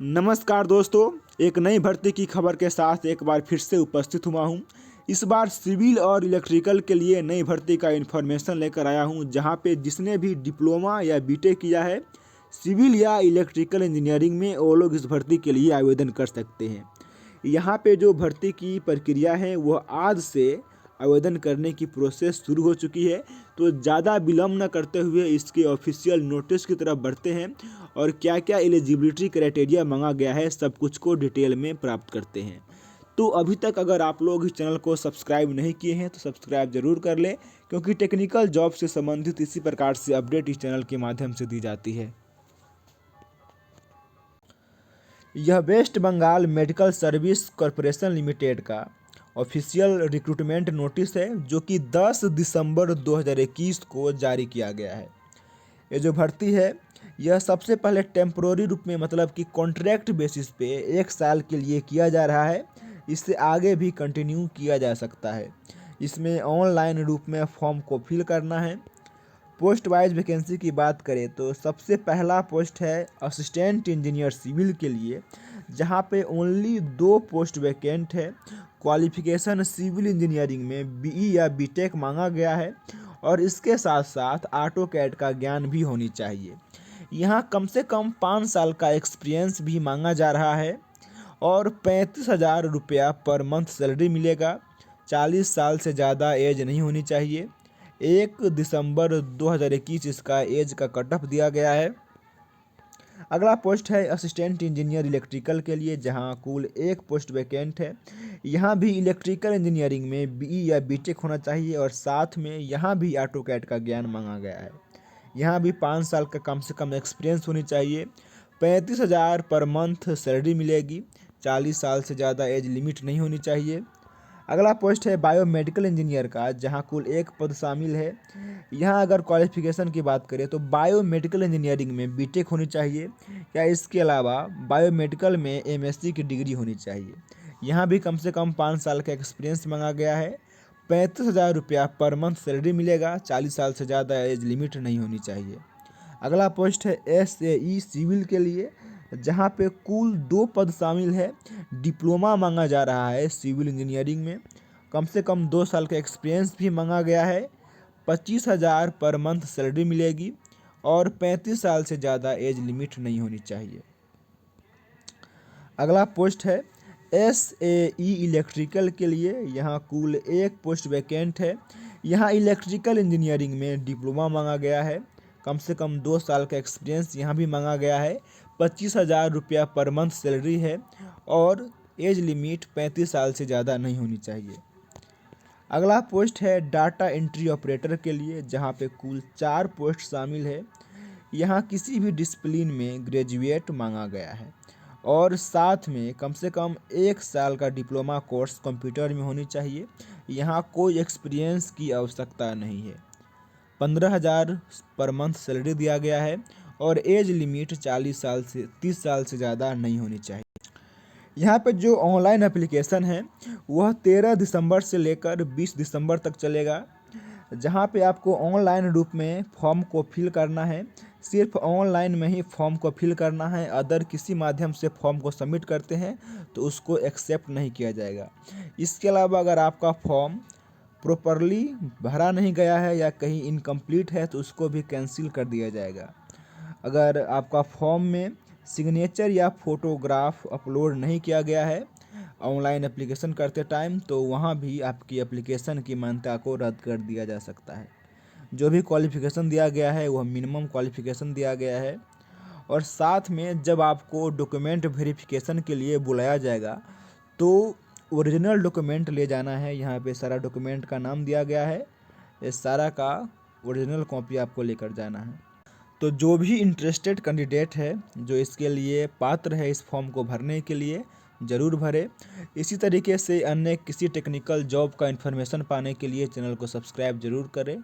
नमस्कार दोस्तों, एक नई भर्ती की खबर के साथ एक बार फिर से उपस्थित हुआ हूं। इस बार सिविल और इलेक्ट्रिकल के लिए नई भर्ती का इन्फॉर्मेशन लेकर आया हूं, जहां पे जिसने भी डिप्लोमा या बीटेक किया है सिविल या इलेक्ट्रिकल इंजीनियरिंग में, वो लोग इस भर्ती के लिए आवेदन कर सकते हैं। यहाँ पे जो भर्ती की प्रक्रिया है वह आज से आवेदन करने की प्रोसेस शुरू हो चुकी है। तो ज़्यादा विलम्ब न करते हुए इसके ऑफिशियल नोटिस की तरफ बढ़ते हैं और क्या क्या एलिजिबिलिटी क्राइटेरिया मांगा गया है सब कुछ को डिटेल में प्राप्त करते हैं। तो अभी तक अगर आप लोग इस चैनल को सब्सक्राइब नहीं किए हैं तो सब्सक्राइब जरूर कर लें, क्योंकि टेक्निकल जॉब से संबंधित इसी प्रकार से अपडेट इस चैनल के माध्यम से दी जाती है। यह West Bengal Medical Service Corporation Limited का ऑफिशियल रिक्रूटमेंट नोटिस है, जो कि 10 दिसंबर 2021 को जारी किया गया है। ये जो भर्ती है यह सबसे पहले टेम्पोररी रूप में, मतलब कि कॉन्ट्रैक्ट बेसिस पे 1 साल के लिए किया जा रहा है। इससे आगे भी कंटिन्यू किया जा सकता है। इसमें ऑनलाइन रूप में फॉर्म को फिल करना है। पोस्ट वाइज वैकेंसी की बात करें तो सबसे पहला पोस्ट है असिस्टेंट इंजीनियर सिविल के लिए, जहां पे ओनली 2 पोस्ट वैकेंट है। क्वालिफिकेशन सिविल इंजीनियरिंग में बीई या बीटेक मांगा गया है और इसके साथ साथ ऑटो कैड का ज्ञान भी होनी चाहिए। यहाँ कम से कम 5 साल का एक्सपीरियंस भी मांगा जा रहा है और 35,000 रुपया पर मंथ सैलरी मिलेगा। 40 साल से ज़्यादा एज नहीं होनी चाहिए। 1 दिसंबर 2021 इसका एज का कट ऑफ दिया गया है। अगला पोस्ट है असिस्टेंट इंजीनियर इलेक्ट्रिकल के लिए, जहां कुल 1 पोस्ट वैकेंट है। यहां भी इलेक्ट्रिकल इंजीनियरिंग में बीई या बीटेक होना चाहिए और साथ में यहां भी ऑटो कैड का ज्ञान मांगा गया है। यहाँ भी 5 साल का कम से कम एक्सपीरियंस होनी चाहिए। 35,000 पर मंथ सैलरी मिलेगी। 40 साल से ज़्यादा एज लिमिट नहीं होनी चाहिए। अगला पोस्ट है बायोमेडिकल इंजीनियर का, जहां कुल 1 पद शामिल है। यहाँ अगर क्वालिफिकेशन की बात करें तो बायोमेडिकल इंजीनियरिंग में बीटेक होनी चाहिए या इसके अलावा बायोमेडिकल में एमएससी की डिग्री होनी चाहिए। यहाँ भी कम से कम 5 साल का एक्सपीरियंस मांगा गया है। 35,000 रुपया पर मंथ सैलरी मिलेगा। 40 साल से ज़्यादा एज लिमिट नहीं होनी चाहिए। अगला पोस्ट है एसएई सिविल के लिए, जहाँ पे कुल 2 पद शामिल है। डिप्लोमा मांगा जा रहा है सिविल इंजीनियरिंग में। कम से कम 2 साल का एक्सपीरियंस भी मांगा गया है। 25,000 पर मंथ सैलरी मिलेगी और 35 साल से ज़्यादा एज लिमिट नहीं होनी चाहिए। अगला पोस्ट है एसएई इलेक्ट्रिकल के लिए। यहाँ कुल 1 पोस्ट वैकेंट है। यहाँ इलेक्ट्रिकल इंजीनियरिंग में डिप्लोमा मांगा गया है। कम से कम 2 साल का एक्सपीरियंस यहाँ भी मांगा गया है। 25,000 रुपया पर मंथ सैलरी है और एज लिमिट 35 साल से ज़्यादा नहीं होनी चाहिए। अगला पोस्ट है डाटा एंट्री ऑपरेटर के लिए, जहाँ पे कुल 4 पोस्ट शामिल है। यहाँ किसी भी डिसिप्लिन में ग्रेजुएट मांगा गया है और साथ में कम से कम 1 साल का डिप्लोमा कोर्स कंप्यूटर में होनी चाहिए। यहाँ कोई एक्सपीरियंस की आवश्यकता नहीं है। 15,000 पर मंथ सैलरी दिया गया है और एज लिमिट 40 साल से 30 साल से ज़्यादा नहीं होनी चाहिए। यहाँ पे जो ऑनलाइन एप्लीकेशन है वह 13 दिसंबर से लेकर 20 दिसंबर तक चलेगा, जहाँ पे आपको ऑनलाइन रूप में फॉर्म को फिल करना है। सिर्फ ऑनलाइन में ही फॉर्म को फिल करना है। अदर किसी माध्यम से फॉर्म को सबमिट करते हैं तो उसको एक्सेप्ट नहीं किया जाएगा। इसके अलावा अगर आपका फॉर्म प्रॉपरली भरा नहीं गया है या कहीं इनकम्प्लीट है तो उसको भी कैंसिल कर दिया जाएगा। अगर आपका फॉर्म में सिग्नेचर या फोटोग्राफ अपलोड नहीं किया गया है ऑनलाइन एप्लीकेशन करते टाइम, तो वहाँ भी आपकी एप्लीकेशन की मान्यता को रद्द कर दिया जा सकता है। जो भी क्वालिफ़िकेशन दिया गया है वह मिनिमम क्वालिफ़िकेशन दिया गया है। और साथ में जब आपको डॉक्यूमेंट वेरिफिकेशन के लिए बुलाया जाएगा तो ओरिजिनल डॉक्यूमेंट ले जाना है। यहाँ पे सारा डॉक्यूमेंट का नाम दिया गया है। इस सारा का ओरिजिनल कॉपी आपको लेकर जाना है। तो जो भी इंटरेस्टेड कैंडिडेट है जो इसके लिए पात्र है इस फॉर्म को भरने के लिए, ज़रूर भरे। इसी तरीके से अन्य किसी टेक्निकल जॉब का इन्फॉर्मेशन पाने के लिए चैनल को सब्सक्राइब जरूर करें।